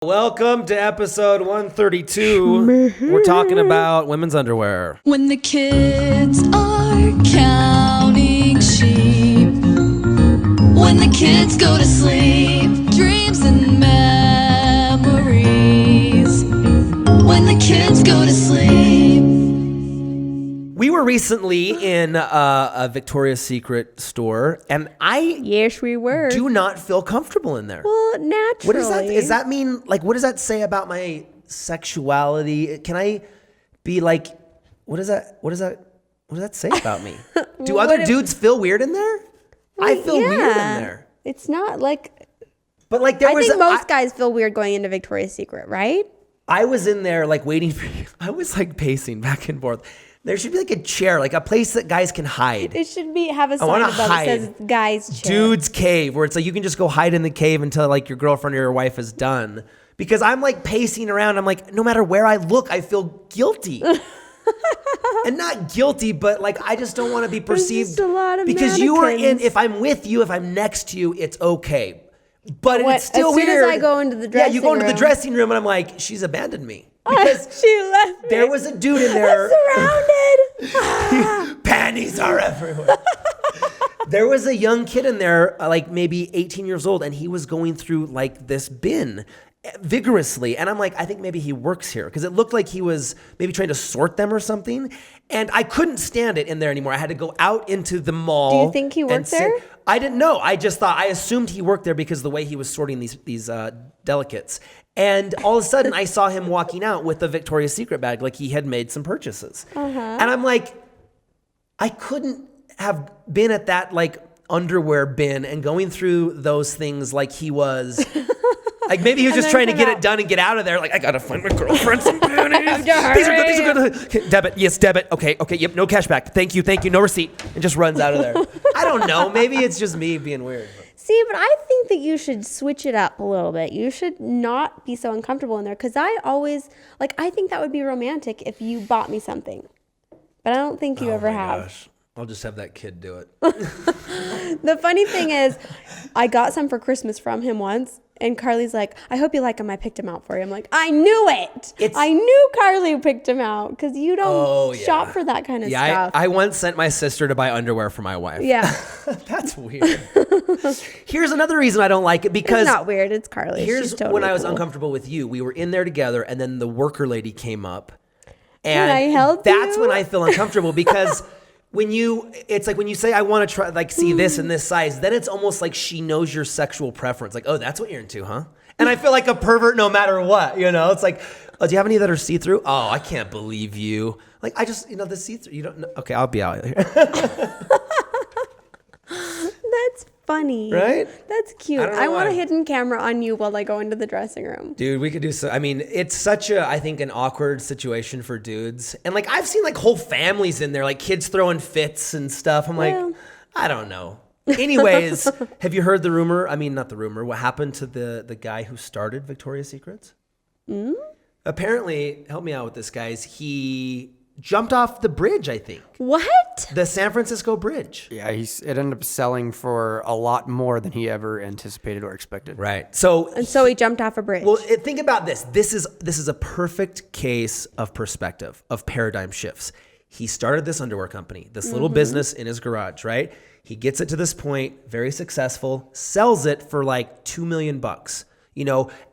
Welcome to episode 132. We're talking about women's underwear. When the kids are counting sheep, when the kids go to sleep, dreams and memories, when the kids go to sleep. We were recently in a Victoria's Secret store, and Yes, we were. do not feel comfortable in there. Well, naturally. What does that mean? Like, what does that say about my sexuality? Can I be like, what does that say about me? Do other dudes feel weird in there? I feel weird in there. It's not like, But like I think most guys feel weird going into Victoria's Secret, right? I was in there like waiting for you. I was like pacing back and forth. There should be like a chair, like a place that guys can hide. It should have a sign above that says guys chair. Dude's cave, where it's like you can just go hide in the cave until like your girlfriend or your wife is done. Because I'm like pacing around. I'm like, no matter where I look, I feel guilty. And not guilty, but like I just don't want to be perceived. There's just a lot of because mannequins. you are in, if I'm with you, if I'm next to you, it's okay. But it's still weird. As soon as I go into the dressing room. Yeah, you go into the dressing room and I'm like, she's abandoned me. Because she left me. There was a dude in there. Surrounded. Panties are everywhere. There was a young kid in there, like maybe 18 years old, and he was going through like this bin vigorously. And I'm like, I think maybe he works here because it looked like he was maybe trying to sort them or something. And I couldn't stand it in there anymore. I had to go out into the mall. Do you think he worked there? I didn't know. I assumed he worked there because of the way he was sorting these delicates. And all of a sudden, I saw him walking out with a Victoria's Secret bag, like he had made some purchases. And I'm like, I couldn't have been at that like underwear bin and going through those things like he was. Like maybe he was just trying to get it done and get out of there. Like I gotta find my girlfriend some panties. These are good. Okay, debit, yes, debit. Okay, yep, no cash back. Thank you, no receipt. And just runs out of there. I don't know. Maybe it's just me being weird. See, but I think that you should switch it up a little bit. You should not be so uncomfortable in there because I think that would be romantic if you bought me something. But I don't think you ever have. Gosh. I'll just have that kid do it. The funny thing is, I got some for Christmas from him once, and Carly's like, I hope you like him. I picked him out for you. I'm like, I knew it. I knew Carly picked him out because you don't shop for that kind of stuff. I once sent my sister to buy underwear for my wife. Yeah. That's weird. Here's another reason I don't like it because... It's not weird. It's Carly. Here's She's totally when I was cool. uncomfortable with you. We were in there together, and then the worker lady came up. And I helped that's you? when I feel uncomfortable because... it's like when you say I want to try like see this in this size, then it's almost like she knows your sexual preference. Like, oh, that's what you're into, huh? And I feel like a pervert no matter what, you know? It's like, oh, do you have any that are see-through? Oh, I can't believe you. Like, I just, the see-through, you don't know. Okay, I'll be out of here. That's funny. Right? That's cute. I want a hidden camera on you while I go into the dressing room. Dude, we could do so. I mean, it's such I think, an awkward situation for dudes. And like, I've seen like whole families in there, like kids throwing fits and stuff. I'm like, I don't know. Anyways, have you heard the rumor? I mean, not the rumor. What happened to the guy who started Victoria's Secrets? Apparently, help me out with this, guys. He jumped off the bridge, I think. What? The San Francisco Bridge. Yeah, it ended up selling for a lot more than he ever anticipated or expected. Right. So he jumped off a bridge. Well, think about this. This is a perfect case of perspective, of paradigm shifts. He started this underwear company, this little business in his garage, right? He gets it to this point, very successful, sells it for like $2 million.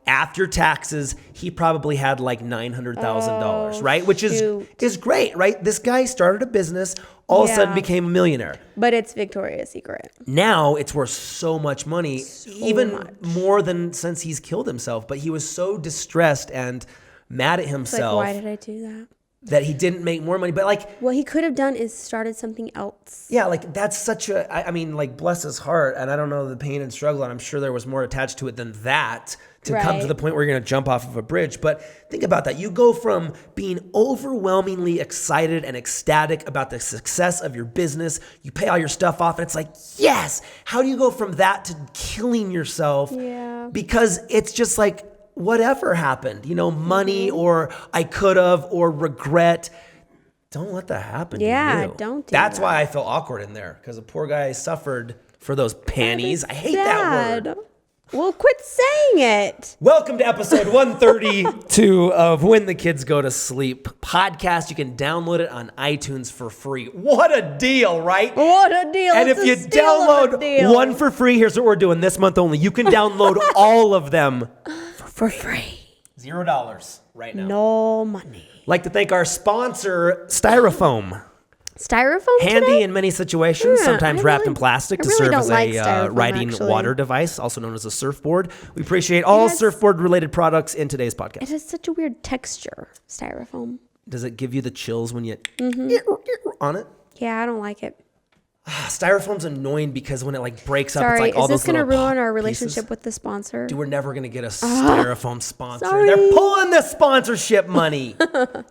After taxes, he probably had like $900,000, right? Which is great, right? This guy started a business, all of a sudden became a millionaire. But it's Victoria's Secret. Now it's worth so much money, more than since he's killed himself. But he was so distressed and mad at himself. Like, why did I do that? That he didn't make more money. But like, what he could have done is started something else. Yeah, like that's such I mean, like, bless his heart. And I don't know the pain and struggle. And I'm sure there was more attached to it than that to come to the point where you're going to jump off of a bridge. But think about that. You go from being overwhelmingly excited and ecstatic about the success of your business. You pay all your stuff off and it's like, yes. How do you go from that to killing yourself? Yeah. Because it's just like, whatever happened, money or I could have or regret. Don't let that happen to you. Yeah, don't do That's that. why I feel awkward in there because the poor guy suffered for those panties. I hate that word. Well, quit saying it. Welcome to episode 132 of When the Kids Go to Sleep podcast. You can download it on iTunes for free. What a deal, right? What a deal. And It's if a you steal of a download deal. one for free, here's what we're doing this month only. You can download all of them For free. $0 right now. No money. Like to thank our sponsor, Styrofoam. Styrofoam Handy today? in many situations, Yeah, sometimes I wrapped really- in plastic I to really serve don't as like a styrofoam, riding actually. water device, also known as a surfboard. We appreciate all Yes. surfboard-related products in today's It podcast. has such a weird texture, styrofoam. Does it give you the chills when you on it? Yeah, I don't like it. Styrofoam's annoying because when it like breaks up, Sorry, it's like all is this those going to little ruin our pieces. relationship with the sponsor? Dude, we're never going to get a Styrofoam sponsor. Sorry. They're pulling the sponsorship money.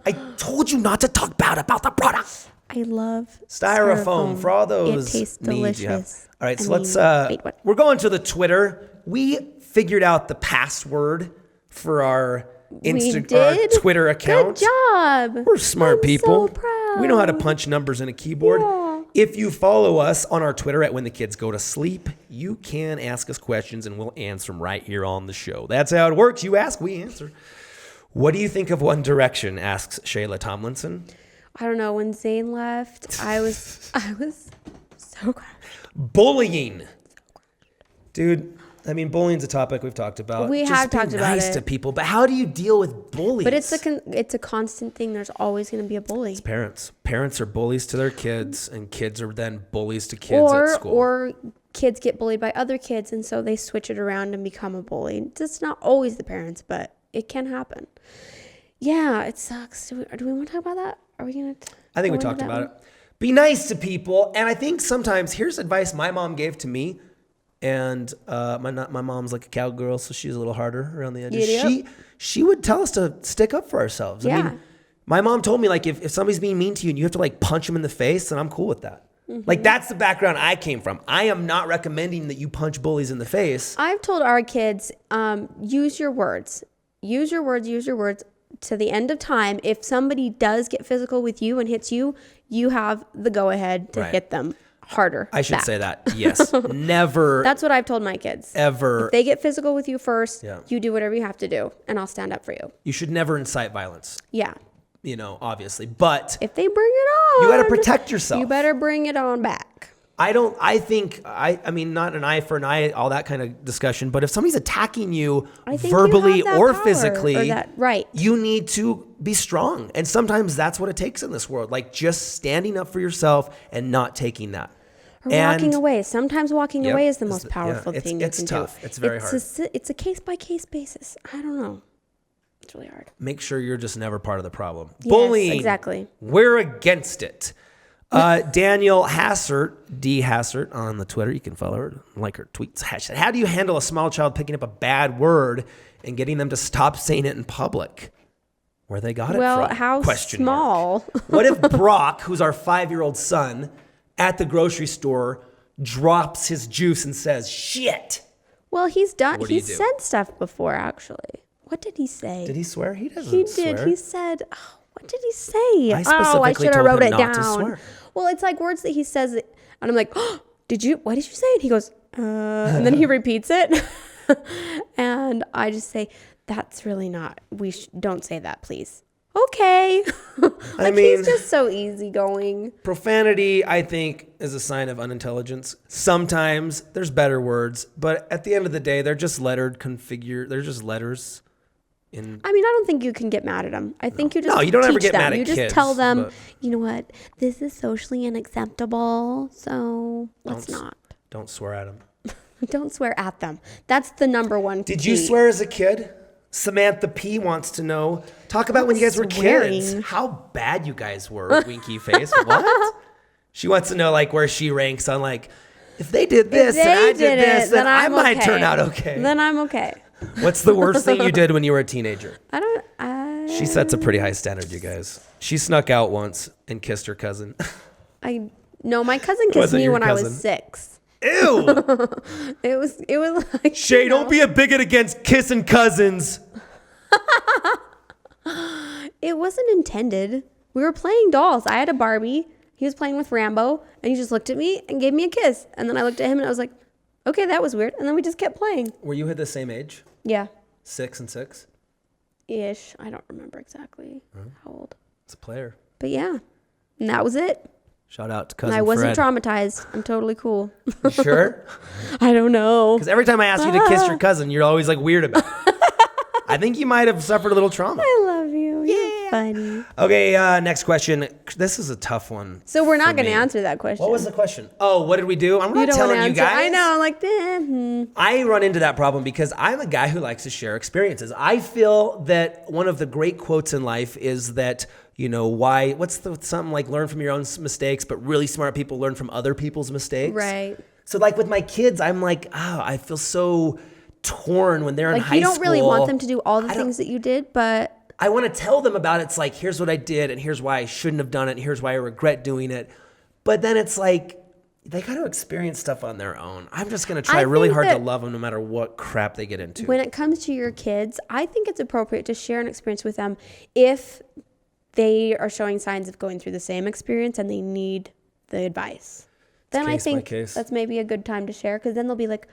I told you not to talk bad about the product. I love Styrofoam for all those It tastes needs you have. delicious. All right, so I let's mean, wait, what? we're going to the Twitter. We figured out the password for our We our did? Twitter account. Good job. We're smart I'm people. So proud. We know how to punch numbers in a keyboard. Yeah. If you follow us on our Twitter at When the Kids Go to Sleep, you can ask us questions and we'll answer them right here on the show. That's how it works. You ask, we answer. What do you think of One Direction? Asks Shayla Tomlinson. I don't know. When Zayn left, I was so glad. Bullying. Dude, I mean, bullying's a topic we've talked about. We Just have be talked about nice it. to people, but how do you deal with bullies? But it's a constant thing. There's always going to be a bully. Parents are bullies to their kids, and kids are then bullies to kids at school. Or kids get bullied by other kids, and so they switch it around and become a bully. It's not always the parents, but it can happen. Yeah, it sucks. Do we want to talk about that? Are we going to? I think we talked about it. Be nice to people, and I think sometimes here's advice my mom gave to me. And my mom's like a cowgirl, so she's a little harder around the edges. Yep. She would tell us to stick up for ourselves. I Yeah. mean, my mom told me like if somebody's being mean to you and you have to like punch them in the face, then I'm cool with that. Like that's the background I came from. I am not recommending that you punch bullies in the face. I've told our kids, use your words. Use your words to the end of time. If somebody does get physical with you and hits you, you have the go ahead to Right. hit them harder. I should back. say that. Yes. Never. That's what I've told my kids. Ever. If they get physical with you first, Yeah. you do whatever you have to do, and I'll stand up for you. You should never incite violence, Yeah. obviously. But If they bring it on, you got to protect yourself. You better bring it on back. I mean, not an eye for an eye, all that kind of discussion, but if somebody's attacking you I think verbally you have that or power, physically, or that, right. you need to be strong. And sometimes that's what it takes in this world, like just standing up for yourself and not taking that. Or walking away. Sometimes walking Yep, away is the it's most the- powerful yeah, thing it's you can tough. do. It's very hard. It's a case-by-case basis. I don't know. It's really hard. Make sure you're just never part of the problem. Yes, Bullying. exactly. We're against it. Daniel Hassert, D Hassert on the Twitter. You can follow her, like her tweets. Hashtag, how do you handle a small child picking up a bad word and getting them to stop saying it in public? Where they got it from? Well, how Question small? mark. What if Brock, who's our 5-year-old son, at the grocery store drops his juice and says, shit? Well, he's done. What do you He's do? said stuff before, actually. What did he say? Did he swear? He doesn't He swear. did. He said, what did he say? I I specifically should have told wrote him it not to down. swear. Well, it's like words that he says, and I'm like, what did you say? And he goes, and then he repeats it. And I just say, that's really not, don't say that, please. Okay. I mean, he's just so easygoing. profanity, I think, is a sign of unintelligence. Sometimes there's better words, but at the end of the day, they're just lettered, they're just letters. I mean, I don't think you can get mad at them. I think you just No, you don't ever teach get them. mad at You just kids, tell them, but- you know what, this is socially unacceptable, so let's not. Don't swear at them. Don't swear at them. That's the number one Did key. you swear as a kid? Samantha P wants to know. Talk about when you guys were kids. Swearing. How bad you guys were, winky face. What? She wants to know like where she ranks on like, if they did this and I did this, then I I'm might okay. turn out okay. Then I'm okay. What's the worst thing you did when you were a teenager? I She sets a pretty high standard, you guys. She snuck out once and kissed her cousin. No, my cousin kissed Wasn't me your when I cousin? was 6. Ew! It was like Shay, don't be a bigot against kissing cousins. It wasn't intended. We were playing dolls. I had a Barbie. He was playing with Rambo, and he just looked at me and gave me a kiss. And then I looked at him and I was like, okay, that was weird. And then we just kept playing. Were you at the same age? Yeah. 6 and 6? Ish. I don't remember exactly how old. It's a player. But yeah. And that was it. Shout out to And cousin I wasn't Fred. traumatized. I'm totally cool. You sure? I don't know. Because every time I ask you to kiss your cousin, you're always like weird about it. I think you might have suffered a little trauma. I love you. You're funny. Okay, next question. This is a tough one. So we're not for going to me. answer that question. What was the question? Oh, what did we do? I'm You not don't wanna telling you answer. guys. I know. Like, I run into that problem because I'm a guy who likes to share experiences. I feel that one of the great quotes in life is that, something like learn from your own mistakes, but really smart people learn from other people's mistakes. Right. So like with my kids, I'm like, I feel so torn when they're in high you school. don't really want them to do all the things that you did, but I want to tell them about it. It's like, here's what I did, and here's why I shouldn't have done it, and here's why I regret doing it. But then it's like, they got to experience stuff on their own. I'm just going to try really hard to love them no matter what crap they get into. when it comes to your kids, I think it's appropriate to share an experience with them if they are showing signs of going through the same experience and they need the advice. Then I case by think case. that's maybe a good time to share, because then they'll be like,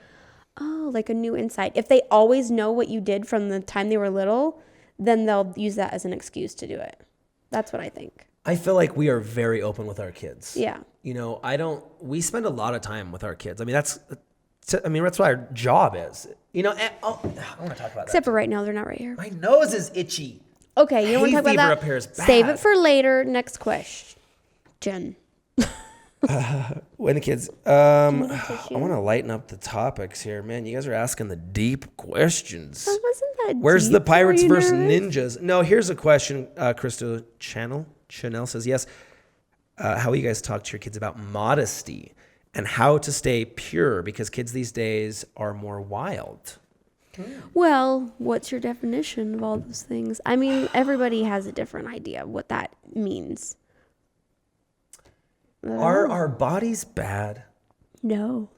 oh, like a new insight. If they always know what you did from the time they were little, then they'll use that as an excuse to do it. That's what I think. I feel like we are very open with our kids. Yeah. We spend a lot of time with our kids. That's what our job is. I want to talk about Except for right now, they're not right here. My nose is itchy. Okay, you don't want to talk Hay about fever that? up here is bad. Save it for later. Next question. When the kids, I want to lighten up the topics here, man. You guys are asking the deep questions. That wasn't that Where's deep. the pirates Were you versus nervous? ninjas? No, here's a question. Crystal Chanel says yes. How will you guys talk to your kids about modesty and how to stay pure, because kids these days are more wild? Well, what's your definition of all those things? I mean, everybody has a different idea of what that means. Are our bodies bad? No.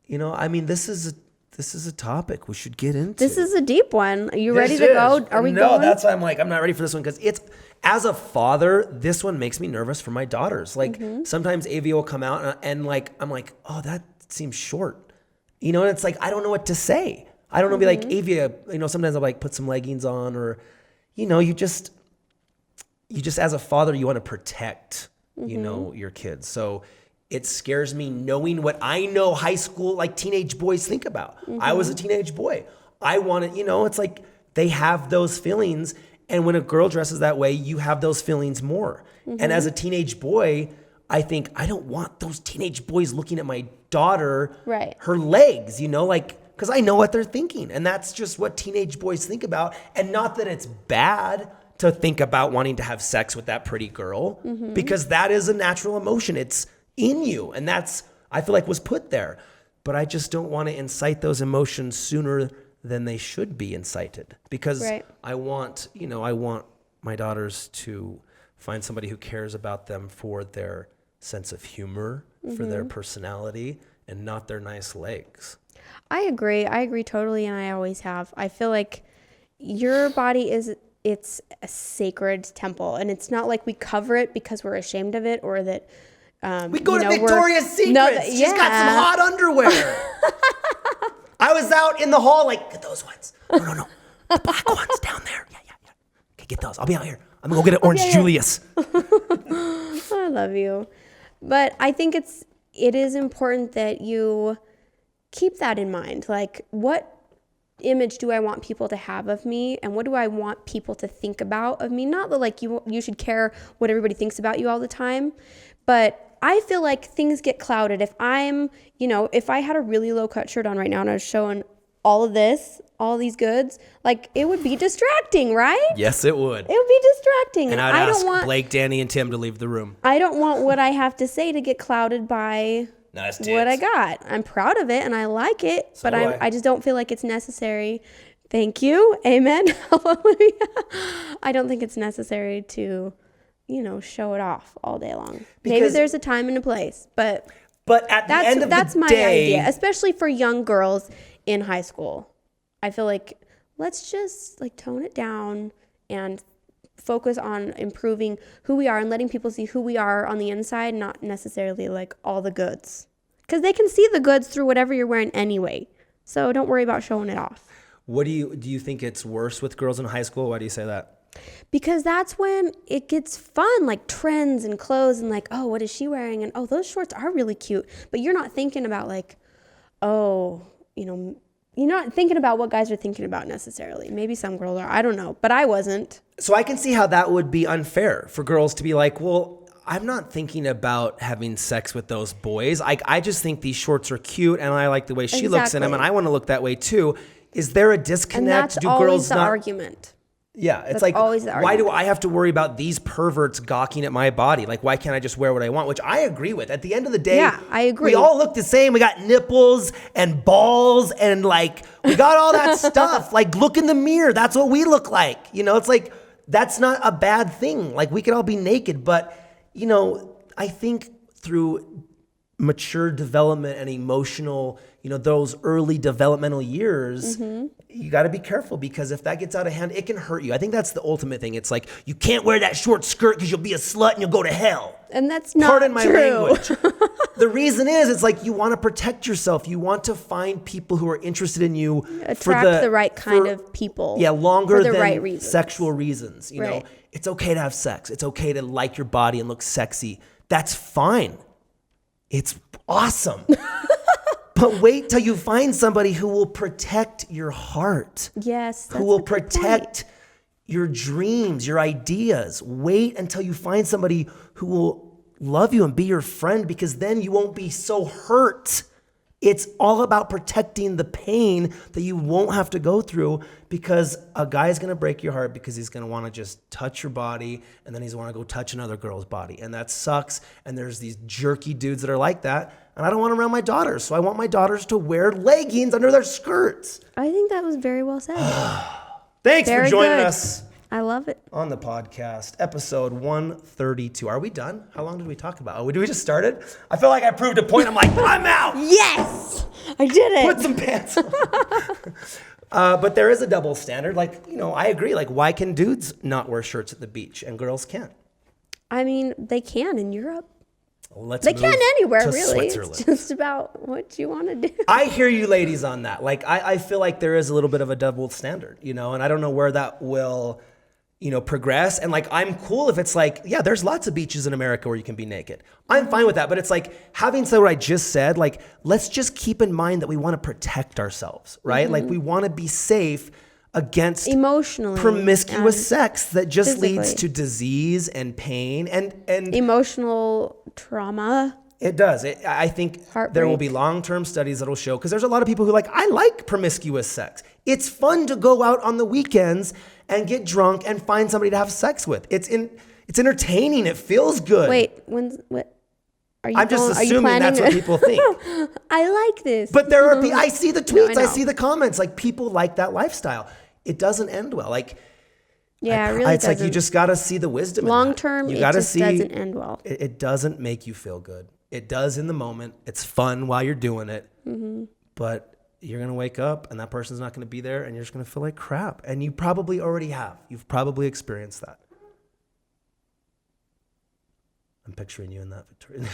This is a topic we should get into. This is a deep one. Are you ready to go? Are we No, going? that's why I'm not ready for this one, because as a father, this one makes me nervous for my daughters. Like sometimes Avi will come out and I'm like, oh, that seems short. And it's like, I don't know what to say. I don't know, be like, Avia, sometimes I'll like put some leggings on, or, you just as a father, you want to protect, your kids. So it scares me knowing what I know high school, like teenage boys think about. I was a teenage boy. I want to, it's like they have those feelings. And when a girl dresses that way, you have those feelings more. And as a teenage boy, I think I don't want those teenage boys looking at my daughter, Right. her legs, because I know what they're thinking. And that's just what teenage boys think about. And not that it's bad to think about wanting to have sex with that pretty girl, because that is a natural emotion. It's in you. And I feel like was put there. But I just don't want to incite those emotions sooner than they should be incited, because Right. I want my daughters to find somebody who cares about them for their sense of humor, for their personality, and not their nice legs. I agree totally, and I always have. I feel like your body it's a sacred temple, and it's not like we cover it because we're ashamed of it, or that We go to Victoria's Secret. She's got some hot underwear. I was out in the hall like, get those ones. No. The black ones down there. Yeah. Okay, get those. I'll be out here. I'm going to go get an Orange Julius. I love you. But I think it is important that you keep that in mind. Like, what image do I want people to have of me, and what do I want people to think about of me? Not that like you should care what everybody thinks about you all the time, but I feel like things get clouded. If if I had a really low cut shirt on right now and I was showing all of this, all these goods, like it would be distracting, right? Yes, it would. It would be distracting. And I I'd don't ask want Blake, Danny, and Tim to leave the room. I don't want what I have to say to get clouded by Nice tits. what I got. I'm proud of it and I like it, So but do I. I just don't feel like it's necessary. Thank you. Amen. Hallelujah. I don't think it's necessary to, show it off all day long. Maybe Because- there's a time and a place, but at the end of that's the my day, idea, especially for young girls in high school. I feel like let's just like tone it down and focus on improving who we are and letting people see who we are on the inside, not necessarily like all the goods. Because they can see the goods through whatever you're wearing anyway. So don't worry about showing it off. What do you think it's worse with girls in high school? Why do you say that? Because that's when it gets fun, like trends and clothes and like, oh, what is she wearing? And oh, those shorts are really cute. But you're not thinking about like, oh, you're not thinking about what guys are thinking about necessarily. Maybe some girls are. I don't know. But I wasn't. So I can see how that would be unfair for girls to be like, well, I'm not thinking about having sex with those boys. I just think these shorts are cute and I like the way she looks in them and I want to look that way too. Is there a disconnect? And that's always the argument. Yeah, it's like, why do I have to worry about these perverts gawking at my body? Like, why can't I just wear what I want? Which I agree with. At the end of the day, yeah, I agree. We all look the same. We got nipples and balls and like, we got all that stuff. Like, look in the mirror. That's what we look like. It's like, that's not a bad thing. Like, we could all be naked, but I think through mature development and emotional, those early developmental years, you got to be careful because if that gets out of hand, it can hurt you. I think that's the ultimate thing. It's like, you can't wear that short skirt because you'll be a slut and you'll go to hell. And that's not Pardon my true. language. The reason is, it's like you want to protect yourself. You want to find people who are interested in you. Attract the right kind of people. Yeah, longer for the than right reasons. Sexual reasons. You know, it's okay to have sex. It's okay to like your body and look sexy. That's fine. It's awesome. But wait till you find somebody who will protect your heart. Yes. Who will protect your dreams, your ideas. Wait until you find somebody who will love you and be your friend, because then you won't be so hurt. It's all about protecting the pain that you won't have to go through, because a guy's going to break your heart because he's going to want to just touch your body and then he's going to want to go touch another girl's body. And that sucks. And there's these jerky dudes that are like that. And I don't want them around my daughters. So I want my daughters to wear leggings under their skirts. I think that was very well said. Thanks for joining us. I love it. On the podcast, episode 132. Are we done? How long did we talk about? Did we just started? I feel like I proved a point. I'm like, I'm out. Yes, I did it. Put some pants on. But there is a double standard. Like, I agree. Like, why can dudes not wear shirts at the beach and girls can't? I mean, they can in Europe. Let's they can anywhere, to really. Switzerland. It's just about what you want to do. I hear you ladies on that. Like, I feel like there is a little bit of a double standard, and I don't know where that will, progress. And like, I'm cool if it's like, yeah, there's lots of beaches in America where you can be naked. I'm fine with that. But it's like, having said what I just said, like, let's just keep in mind that we want to protect ourselves, right? Like, we want to be safe against emotionally promiscuous sex that just physically leads to disease and pain and emotional trauma. It does. I think there will be long-term studies that'll show, because there's a lot of people who I like promiscuous sex. It's fun to go out on the weekends and get drunk and find somebody to have sex with. It's entertaining. It feels good. Wait, what? I'm just assuming that's what people think. I like this. But there are I see the tweets, No, I see the comments. Like, people like that lifestyle. It doesn't end well. Like, yeah, it really it's doesn't. like you just got to see the wisdom. Long term, it just doesn't end well. It doesn't make you feel good. It does in the moment. It's fun while you're doing it. Mm-hmm. But you're going to wake up and that person's not going to be there and you're just going to feel like crap. And you probably already have. You've probably experienced that. I'm picturing you in that, Victoria.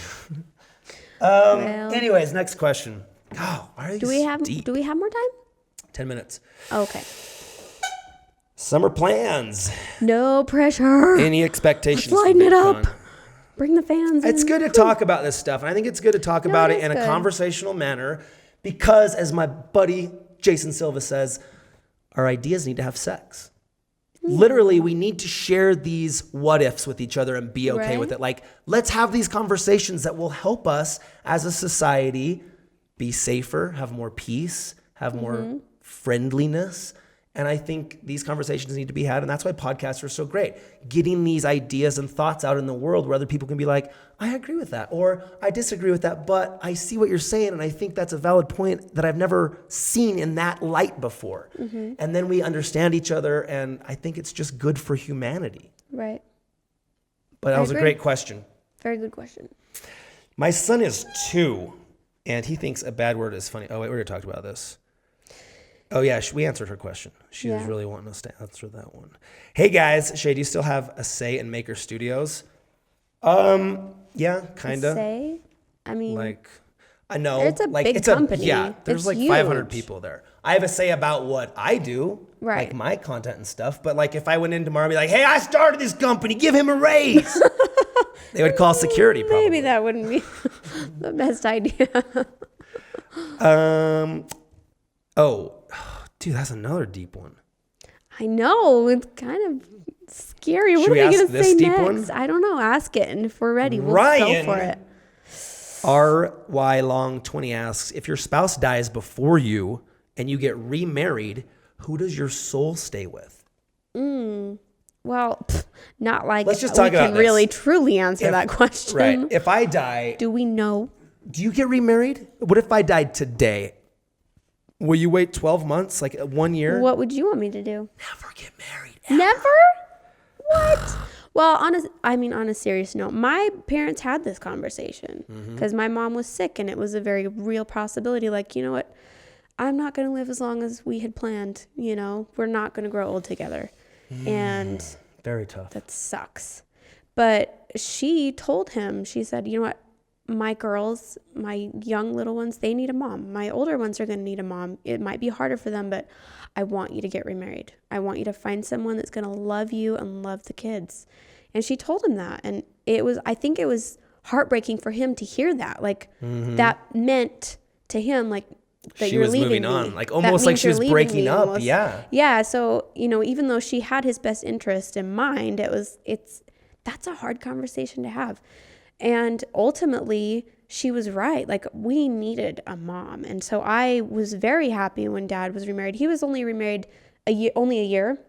Anyways, next question. Oh, why are these deep? Do we have more time? 10 minutes. Okay. Summer plans. No pressure. Any expectations? Lighten it up. Bring the fans in. It's good to talk about this stuff. And I think it's good to talk about it in a conversational manner, because, as my buddy Jason Silva says, our ideas need to have sex. Literally, we need to share these what ifs with each other and be okay with it. Like, let's have these conversations that will help us as a society be safer, have more peace, have more friendliness. And I think these conversations need to be had. And that's why podcasts are so great. Getting these ideas and thoughts out in the world where other people can be like, I agree with that, or I disagree with that, but I see what you're saying. And I think that's a valid point that I've never seen in that light before. Mm-hmm. And then we understand each other. And I think it's just good for humanity. Right. But that was a great question. Very good question. My son is 2 and he thinks a bad word is funny. Oh, wait, we already talked about this. Oh, yeah, we answered her question. She was really wanting us to answer that one. Hey, guys. Shay, do you still have a say in Maker Studios? Yeah, kind of. Say? I mean... Like, I know. It's a big company. There's It's like 500 huge. people there. I have a say about what I do, Right. like my content and stuff. But like if I went in tomorrow and be like, hey, I started this company, give him a raise. They would call security probably. Maybe that wouldn't be the best idea. Oh, dude, that's another deep one. I know. It's kind of scary. What Should are we they ask going to this say deep next? one? I don't know. Ask it. And if we're ready, we'll Ryan. go for it. RY Long 20 asks, if your spouse dies before you and you get remarried, who does your soul stay with? Well, not like Let's just we talk about can this. really truly answer that question. Right. If I die, Do we know? do you get remarried? What if I died today? Will you wait 12 months, like 1 year? What would you want me to do? Never get married. Never? What? Well, on a serious note, my parents had this conversation because my mom was sick and it was a very real possibility. Like, you know what? I'm not going to live as long as we had planned. You know, we're not going to grow old together. And Very tough. that sucks. But she told him, she said, you know what? My girls, my young little ones, they need a mom. My older ones are going to need a mom. It might be harder for them, but I want you to get remarried. I want you to find someone that's going to love you and love the kids. And she told him that. And I think it was heartbreaking for him to hear that. Like that meant to him, like, that She you're was leaving moving me. on, like That almost like means she was you're leaving breaking me up. almost. Yeah. Yeah. So, you know, even though she had his best interest in mind, that's a hard conversation to have. And ultimately, she was right. Like, we needed a mom. And so I was very happy when Dad was remarried. He was only remarried only a year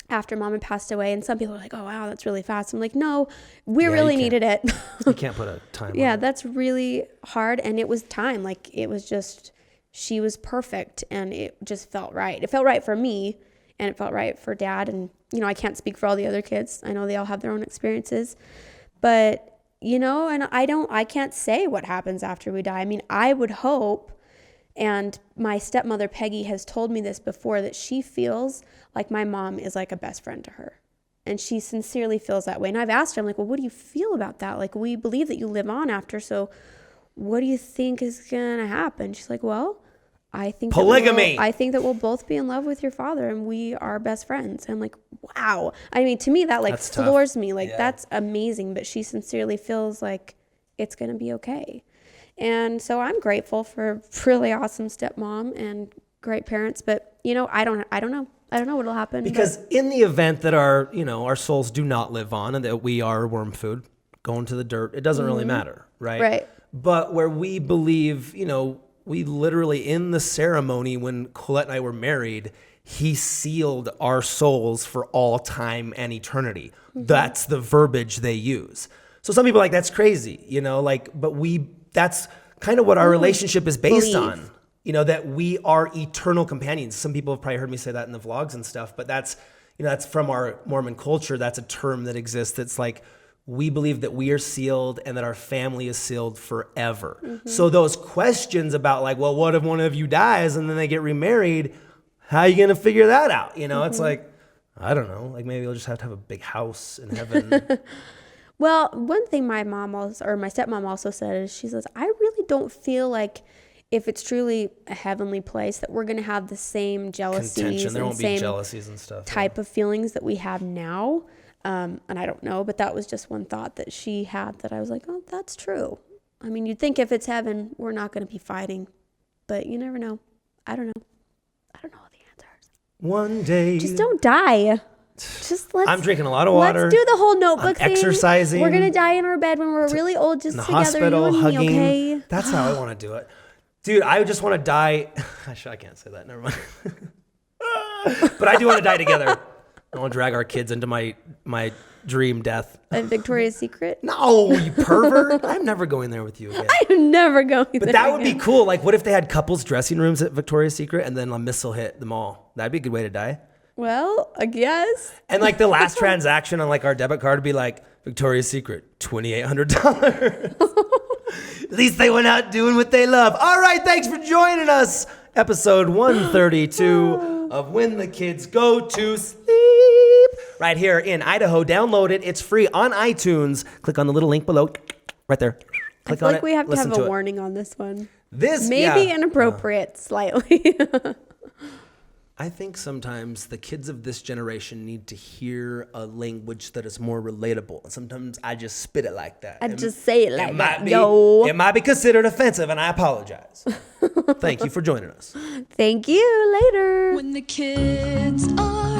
after Mom had passed away. And some people are like, oh, wow, that's really fast. I'm like, no, we really needed it. You can't put a time Yeah, on it. that's really hard. And it was time. Like, it was just, she was perfect. And it just felt right. It felt right for me. And it felt right for Dad. And, you know, I can't speak for all the other kids. I know they all have their own experiences. But, you know, and I can't say what happens after we die. I mean, I would hope, and my stepmother Peggy has told me this before, that she feels like my mom is like a best friend to her. And she sincerely feels that way. And I've asked her, I'm like, well, what do you feel about that? Like, we believe that you live on after, so what do you think is going to happen? She's like, well, I think Polygamy. I think that we'll both be in love with your father and we are best friends. And I'm like, wow. I mean, to me, that like That's tough. floors me. Like, Yeah. that's amazing. But she sincerely feels like it's going to be okay. And so I'm grateful for really awesome stepmom and great parents. But, you know, I don't know. I don't know what'll happen. Because in the event that our souls do not live on and that we are worm food, going to the dirt, it doesn't really matter, right? Right. But where we believe, we literally, in the ceremony when Colette and I were married, he sealed our souls for all time and eternity. That's the verbiage they use. So some people are like, that's crazy, but that's kind of what our relationship is based on, that we are eternal companions. Some people have probably heard me say that in the vlogs and stuff, but that's from our Mormon culture. That's a term that exists. That's like, we believe that we are sealed and that our family is sealed forever. So those questions about like, well, what if one of you dies and then they get remarried? How are you going to figure that out? It's like, I don't know. Like maybe you'll just have to have a big house in heaven. Well, one thing my stepmom also said is she says, I really don't feel like if it's truly a heavenly place that we're going to have the same jealousies Contention. There and won't be same jealousies and stuff. type of feelings that we have now. And I don't know, but that was just one thought that she had that I was like, oh, that's true. I mean, you'd think if it's heaven, we're not going to be fighting, but you never know. I don't know. I don't know the answers. One day. Just don't die. I'm drinking a lot of water. Let's do the whole notebook thing. Exercising. We're going to die in our bed when we're really old, just in the together, hospital, you and hugging. me, okay? That's how I want to do it. Dude, I just want to die. Actually, I can't say that. Never mind. But I do want to die together. I want to drag our kids into my dream death. A Victoria's Secret? No, you pervert. I'm never going there with you again. I'm never going there. But that would be cool. Like, what if they had couples dressing rooms at Victoria's Secret and then a missile hit them all? That'd be a good way to die. Well, I guess. And like the last transaction on like our debit card would be like, Victoria's Secret, $2,800. At least they went out doing what they love. All right, thanks for joining us. Episode 132 of When the Kids Go to Sleep. Right here in Idaho. Download it. It's free on iTunes. Click on the little link below. Right there. I feel like we have to have a warning on this one. This maybe inappropriate slightly. I think sometimes the kids of this generation need to hear a language that is more relatable. And sometimes I just spit it like that. I just say it like that, It might be considered offensive, and I apologize. Thank you for joining us. Thank you. Later. When the kids are